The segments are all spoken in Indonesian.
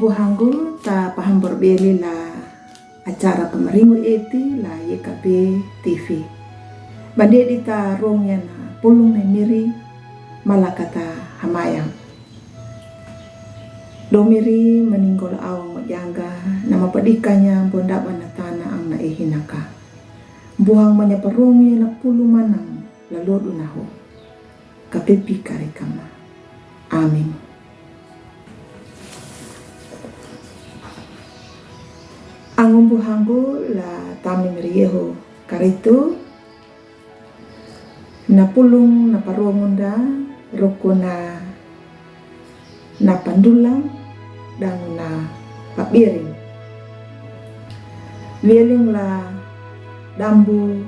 Angumbuhangu ta paham berbeli la acara pemeringu eti la YKB TV. Bandia dita rongnya na pulung na miri malakata hamayang. Domiri meninggal awang majangga nama pedikanya bonda banatana ang naihinaka. Buhang menyaparongi na pulu manang lalu dunaho. Kapipi karikama. Amin. Angumbuhangu la tami meriyeho karitu na pulung na paromunda roko na pandulang dan na pabiring wieling la dambu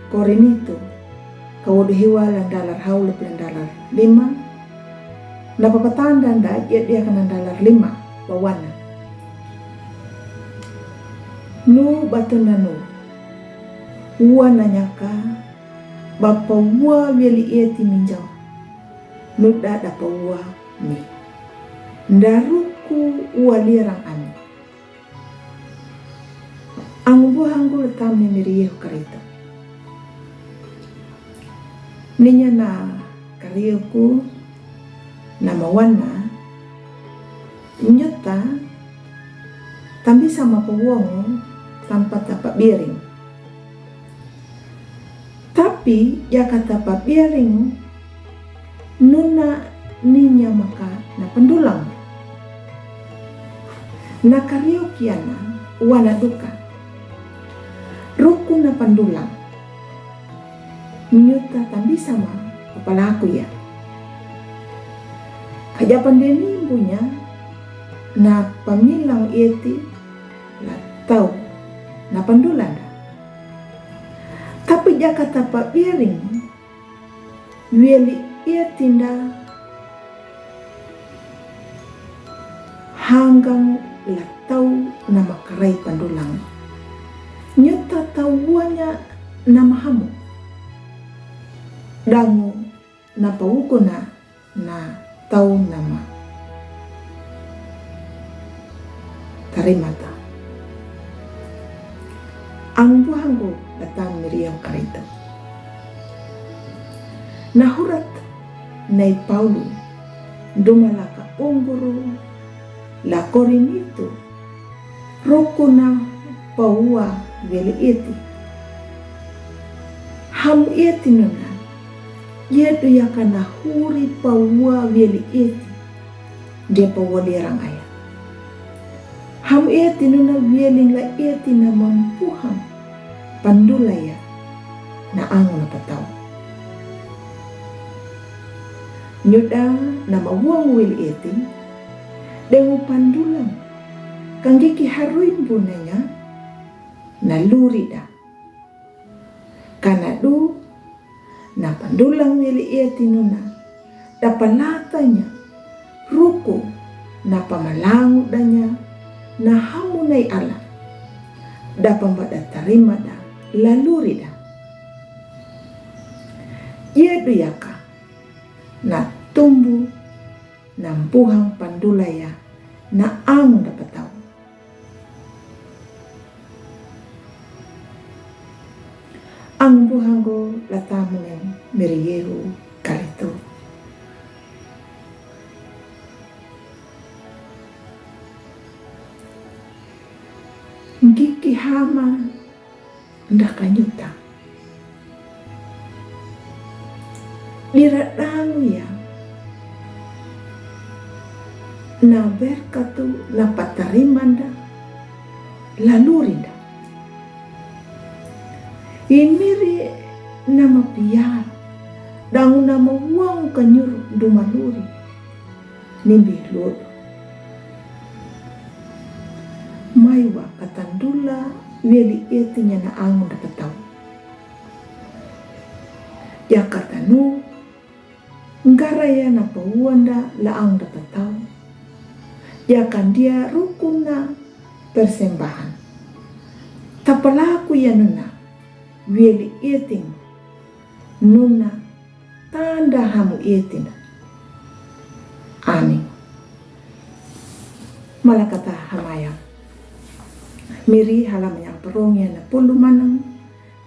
korinito kawuduhiwa lang dalar haula lang dalar 5 na papatanda da dia kan dalar 5 bawana nu batunanu uwa nanyaka bapa uwa weli eti minjaw nu dada pa uwa mi ndaruku uwa lirang ani ang buhanggu letam ni miriyehu karita ninya na kariyoku na mawana nyata tambi sama pewongo tanpa tapak biring. Tapi jaka tapak biring nuna ninya maka na pendulang. Na karyo kiana wana duka. Ruku na pendulang. Nyuta tambi sama kepala aku ya. Kajapan deni punya na pamilang eti la tau na pandulan. Tapi jaka tapak biring weli ia tinda hanggang latau nama karai pandulang nyata tauanya nama hamu dangu na pauko na tau nama tarimata ang buhanggo datang miriam karita. Nahurat nay Paulo dumalaka ungguru la korinito roko na paua weli eti. Ham eti nuna yedo yakana huri paua weli eti dia paua lirang ayah. Ham eti nuna wieling la eti na mampuhang pandulaya na angon na pataw. Nyuda na mawang wil eti dengu pandulang kanggi kiharuin bunanya na lurida. Kanadu na pandulang wil eti nuna dapalatanya ruko na pamalangu danya na hamunay ala dapambada tarima da laluri da yedu yaka na tumbu na mpuhang pandulaya na ang dapat tahu ang buhanggo latamu ng meriyehu karito. Giki hama ndak kanyuta liradang ya na berkatu na patarimanda lalurinda imiri nama piyar dangu nama uang kanyur dumaluri nimbi lodo maiwa katandula weli etinya na angon dapat tahu ya katanu ngaraya na pauanda laang dapat tahu ya kan dia rukuna persembahan tapalaku ya nuna weli eting nuna tanda hamu etina. Amin. malakata hamaya miri halaman yang perongnya na pulu manang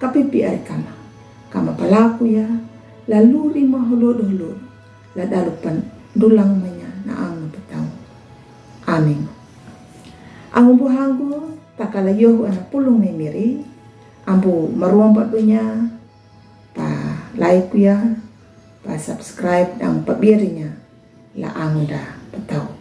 kapipi ay kama palaku ya laluri mahulod-hulod ladalupan dulang manya na amo betaw. Amin. Ang buhanggo takalayo na pulong ni miri ambu maruang badunya pa like ya pa subscribe ang pabiri niya laang da betaw.